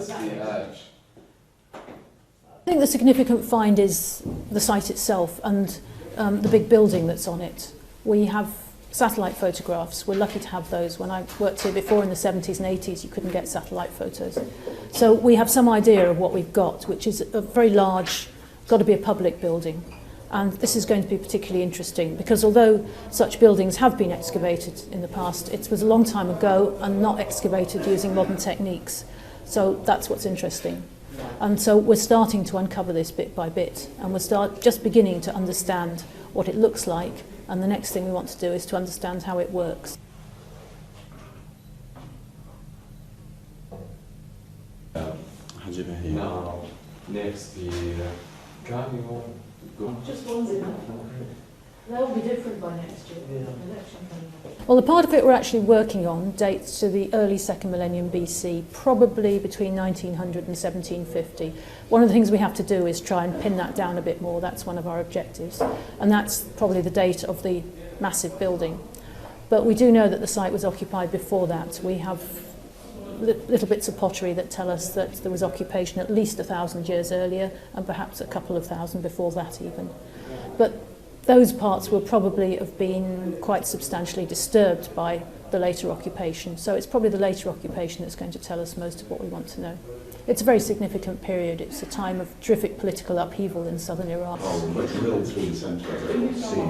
That's the edge. I think the significant find is the site itself and the big building that's on it. We have satellite photographs. We're lucky to have those. When I worked here before in the 70s and 80s, you couldn't get satellite photos. So we have some idea of what we've got, which is a very large, got to be a public building. And this is going to be particularly interesting because although such buildings have been excavated in the past, it was a long time ago and not excavated using modern techniques. So that's what's interesting. And so we're starting to uncover this bit by bit, and we're just beginning to understand what it looks like, and the next thing we want to do is to understand how it works. Now, next year, Just one's enough. They'll be different by next year. Well, the part of it we're actually working on dates to the early second millennium BC, probably between 1900 and 1750. One of the things we have to do is try and pin that down a bit more. That's one of our objectives. And that's probably the date of the massive building. But we do know that the site was occupied before that. We have little bits of pottery that tell us that there was occupation at least 1,000 years earlier and perhaps a couple of thousand before that even. But those parts will probably have been quite substantially disturbed by the later occupation. So it's probably the later occupation that's going to tell us most of what we want to know. It's a very significant period. It's a time of terrific political upheaval in southern Iraq. Oh, but the middle through the centre, I don't see.